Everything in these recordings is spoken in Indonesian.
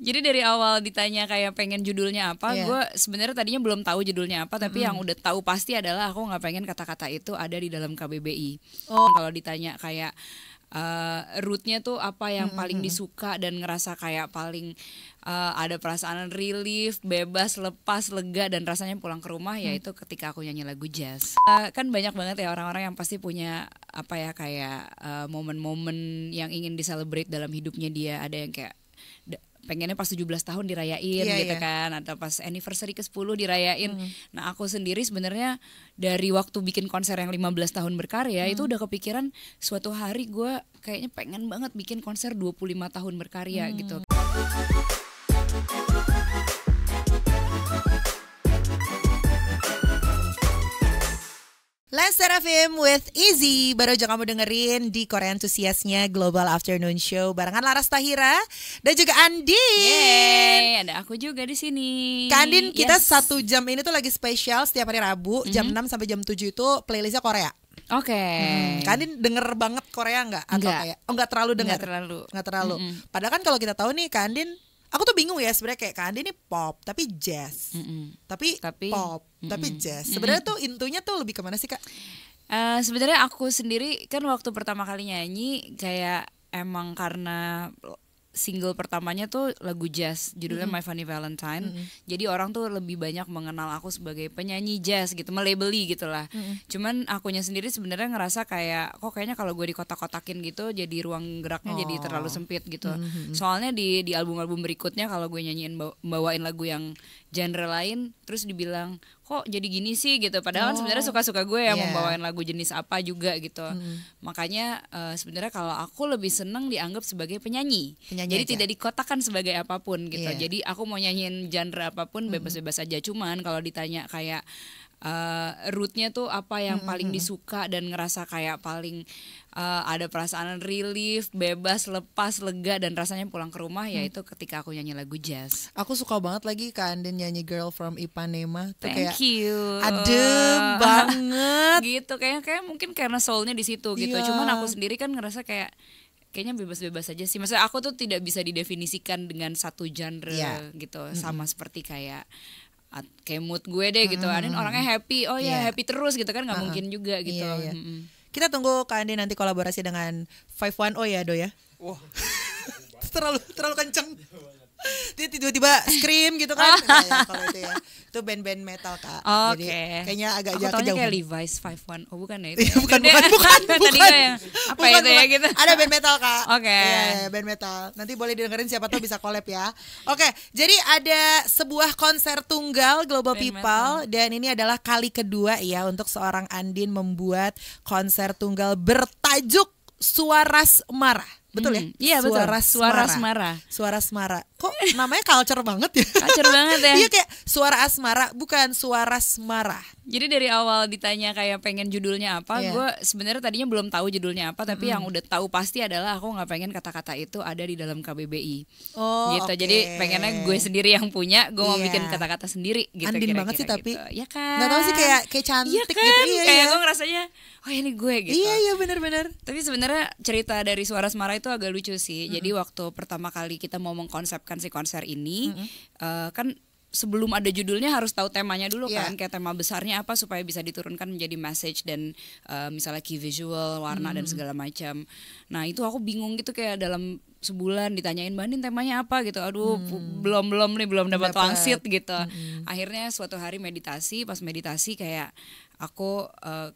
Jadi dari awal ditanya kayak pengen judulnya apa, gue sebenarnya tadinya belum tahu judulnya apa, tapi yang udah tahu pasti adalah aku nggak pengen kata-kata itu ada di dalam KBBI. Kalau ditanya kayak rootnya tuh apa yang paling disuka dan ngerasa kayak paling ada perasaan relief, bebas, lepas, lega dan rasanya pulang ke rumah, yaitu ketika aku nyanyi lagu jazz. Kan banyak banget ya orang-orang yang pasti punya apa ya kayak momen-momen yang ingin diselebrate dalam hidupnya dia. Ada yang kayak pengennya pas 17 tahun dirayain gitu kan, atau pas anniversary ke-10 dirayain. Nah aku sendiri sebenarnya dari waktu bikin konser yang 15 tahun berkarya itu udah kepikiran suatu hari gue kayaknya pengen banget bikin konser 25 tahun berkarya gitu. Last Seraphim with Easy. Baru aja kamu dengerin di Korea Enthusiastnya Global Afternoon Show barengan Laras Tahira dan juga Andin. Yeay, ada aku juga di sini. Kak Andin, kita 1 jam ini tuh lagi spesial setiap hari Rabu jam 6 sampai jam 7 itu playlistnya Korea. Oke. Kak Andin denger banget Korea nggak? Atau Enggak. kayak enggak terlalu denger? Enggak terlalu. Padahal kan kalau kita tahu nih Kak Andin, aku tuh bingung ya sebenarnya kayak Kak Andin ini pop tapi jazz. Tapi pop tapi jazz. Sebenarnya tuh intunya tuh lebih kemana sih Kak? Sebenarnya aku sendiri kan waktu pertama kali nyanyi kayak emang karena single pertamanya tuh lagu jazz, judulnya My Funny Valentine. Jadi orang tuh lebih banyak mengenal aku sebagai penyanyi jazz gitu, melabeli gitu lah. Cuman akunya sendiri sebenarnya ngerasa kayak kok kayaknya kalau gue dikotak-kotakin gitu jadi ruang geraknya jadi terlalu sempit gitu. Soalnya di album-album berikutnya kalau gue nyanyiin bawain lagu yang genre lain terus dibilang kok jadi gini sih gitu, padahal kan sebenarnya suka-suka gue yang membawain lagu jenis apa juga gitu. Makanya sebenarnya kalau aku lebih seneng dianggap sebagai penyanyi jadi aja. Tidak dikotakan sebagai apapun gitu. Jadi aku mau nyanyiin genre apapun bebas-bebas aja. Cuman kalau ditanya kayak rootnya tuh apa yang paling disuka dan ngerasa kayak paling ada perasaan relief, bebas, lepas, lega dan rasanya pulang ke rumah, yaitu ketika aku nyanyi lagu jazz. Aku suka banget lagi Kak Andin nyanyi Girl from Ipanema tuh. Thank kayak you. Adem banget gitu kayak mungkin karena soulnya di situ gitu. Cuman aku sendiri kan ngerasa kayaknya bebas-bebas aja sih. Maksudnya aku tuh tidak bisa didefinisikan dengan satu genre gitu. Sama seperti kayak mood gue deh gitu. Andin orangnya happy, happy terus gitu kan, nggak mungkin juga gitu. Kita tunggu Kak Andin nanti kolaborasi dengan 510 ya Do ya. Wah. terlalu kenceng. Dia tiba-tiba scream gitu kan. Ya, kalau itu ya. Itu band-band metal Kak. Jadi kayaknya agak jauh. Aku taunya kayak Levi's 510. Oh bukan ya itu. bukan. Tadi yang apa bukan, itu ya gitu. Ada band metal Kak. Oke. Iya, band metal. Nanti boleh didengerin, siapa tahu bisa collab ya. Oke, jadi ada sebuah konser tunggal Global band People metal. Dan ini adalah kali kedua ya untuk seorang Andin membuat konser tunggal bertajuk Suaras Marah. Betul ya? Iya betul. Suara Asmara. Suara Asmara. Kok namanya culture banget ya? Culture banget ya. Iya kayak suara asmara, bukan suara asmara. Jadi dari awal ditanya kayak pengen judulnya apa, gue sebenarnya tadinya belum tahu judulnya apa, tapi yang udah tahu pasti adalah aku nggak pengen kata-kata itu ada di dalam KBBI. Gitu. Jadi pengennya gue sendiri yang punya, gue mau bikin kata-kata sendiri. Gitu, Andin kira-kira banget sih tapi. Gitu. Ya kan. Nggak tahu sih kayak cantik kan? gitu. Kayak gue ngerasanya, oh ini gue gitu. Iya benar-benar. Tapi sebenarnya cerita dari Suara Asmara itu agak lucu sih. Jadi waktu pertama kali kita mau mengkonsepkan si konser ini, kan sebelum ada judulnya harus tahu temanya dulu kan, kayak tema besarnya apa supaya bisa diturunkan menjadi message dan misalnya key visual, warna dan segala macam. Nah itu aku bingung gitu kayak dalam sebulan ditanyain Mbak Andin temanya apa gitu, aduh belum dapat wangsit gitu. Akhirnya suatu hari meditasi, pas meditasi kayak aku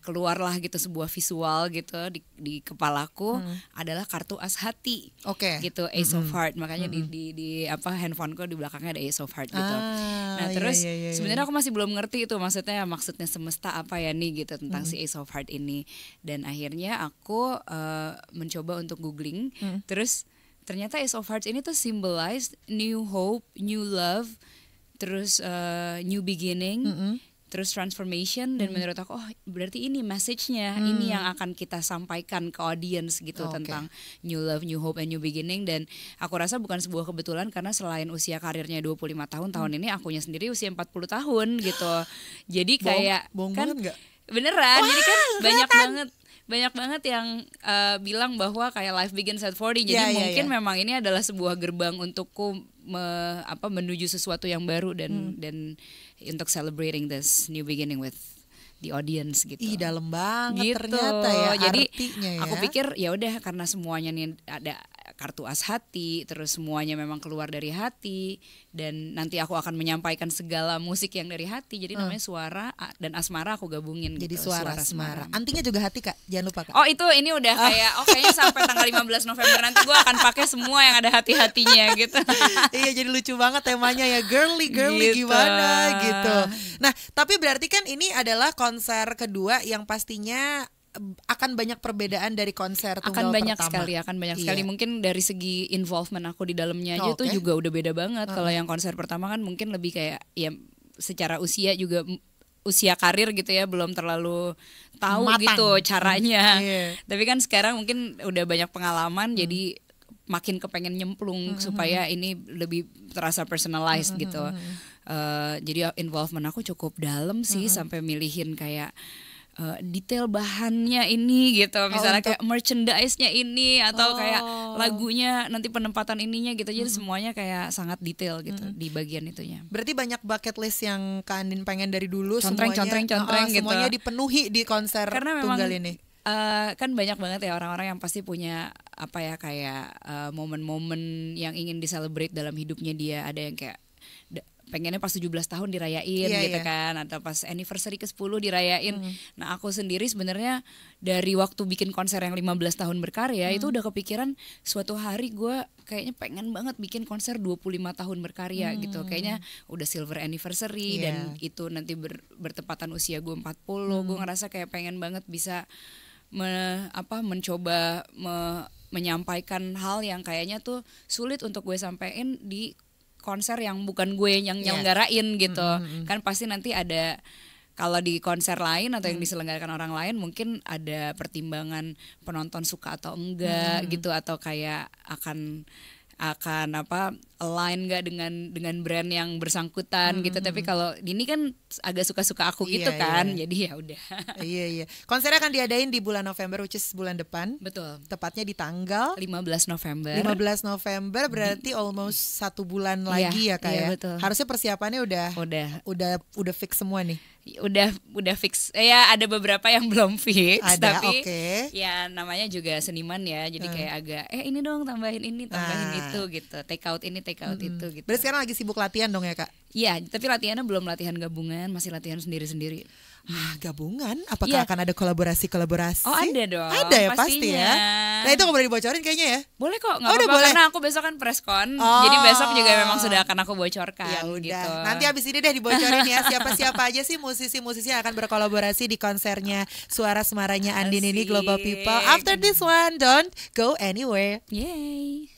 keluarlah gitu sebuah visual gitu di kepalaku adalah kartu as hati, gitu Ace of Heart, makanya di apa handphoneku di belakangnya ada Ace of Heart gitu. Nah terus sebenarnya aku masih belum ngerti itu maksudnya semesta apa ya nih gitu tentang si Ace of Heart ini, dan akhirnya aku mencoba untuk googling, terus ternyata Ace of Hearts ini tuh symbolize new hope, new love, terus new beginning, terus transformation, dan menurut aku berarti ini message-nya, ini yang akan kita sampaikan ke audience gitu, tentang new love, new hope, and new beginning. Dan aku rasa bukan sebuah kebetulan karena selain usia karirnya 25 tahun ini akunya sendiri usia 40 tahun gitu. Jadi kayak bohong kan banget gak? Beneran, jadi kan banyak banget banyak banget yang bilang bahwa kayak life begins at 40. Jadi mungkin memang ini adalah sebuah gerbang untukku menuju sesuatu yang baru dan untuk celebrating this new beginning with the audience gitu. Ih, dalam banget gitu. Ternyata ya. Jadi artinya ya. aku pikir ya udah karena semuanya nih ada kartu as hati, terus semuanya memang keluar dari hati, dan nanti aku akan menyampaikan segala musik yang dari hati. Jadi namanya Suara dan Asmara aku gabungin. Jadi gitu. Suara Asmara. Antinya juga hati Kak, jangan lupa Kak. Oh itu ini udah kayak kayaknya sampai tanggal 15 November nanti gue akan pakai semua yang ada hati-hatinya gitu. Iya, jadi lucu banget temanya ya, girly gitu. Gimana gitu. Nah tapi berarti kan ini adalah konser kedua yang pastinya akan banyak perbedaan dari konser tunggal pertama. Akan banyak sekali. Mungkin dari segi involvement aku di dalamnya aja tuh juga udah beda banget. Kalau yang konser pertama kan mungkin lebih kayak ya secara usia juga usia karir gitu ya, belum terlalu tahu gitu caranya. Tapi kan sekarang mungkin udah banyak pengalaman, jadi makin kepengen nyemplung supaya ini lebih terasa personalized gitu. Jadi involvement aku cukup dalam sih, sampai milihin kayak detail bahannya ini gitu, misalnya kayak merchandise-nya ini atau kayak lagunya nanti penempatan ininya gitu. Jadi semuanya kayak sangat detail gitu di bagian itunya. Berarti banyak bucket list yang Kak Andin pengen dari dulu, contreng gitu. Semuanya dipenuhi di konser karena tunggal memang, ini. Kan banyak banget ya orang-orang yang pasti punya apa ya kayak momen-momen yang ingin diselebrate dalam hidupnya dia. Ada yang kayak pengennya pas 17 tahun dirayain gitu kan, atau pas anniversary ke-10 dirayain. Nah aku sendiri sebenarnya dari waktu bikin konser yang 15 tahun berkarya itu udah kepikiran suatu hari gue kayaknya pengen banget bikin konser 25 tahun berkarya gitu. Kayaknya udah silver anniversary dan itu nanti bertepatan usia gue 40. Gue ngerasa kayak pengen banget bisa mencoba menyampaikan hal yang kayaknya tuh sulit untuk gue sampein di konser yang bukan gue yang nyelenggarain gitu. Kan pasti nanti ada, kalau di konser lain atau yang diselenggarakan orang lain mungkin ada pertimbangan penonton suka atau enggak gitu, atau kayak akan align nggak dengan brand yang bersangkutan gitu. Tapi kalau ini kan agak suka-suka aku gitu kan. Jadi ya udah. Iya. Konsernya akan diadain di bulan November, which is bulan depan. Betul. Tepatnya di tanggal 15 November. 15 November berarti almost 1 bulan lagi ya Kak ya. Betul. Harusnya persiapannya udah fix semua nih. Udah fix ya, ada beberapa yang belum fix tapi ya namanya juga seniman ya, jadi kayak agak ini dong tambahin ini tambahin itu gitu, take out ini take out itu gitu. Berarti sekarang lagi sibuk latihan dong ya Kak? Iya, tapi latihannya belum latihan gabungan, masih latihan sendiri-sendiri. Gabungan? Apakah akan ada kolaborasi? Oh ada dong. Ada ya pastinya. Pasti ya. Nah itu nggak boleh dibocorin kayaknya ya? Boleh kok, nggak apa-apa karena aku besok kan press con. Jadi besok juga memang sudah akan aku bocorkan. Ya udah. Gitu. Nanti abis ini deh dibocorin ya siapa-siapa aja sih musisi-musisi yang akan berkolaborasi di konsernya Suara Semaranya Andin ini, Global People. After this one, don't go anywhere. Yay.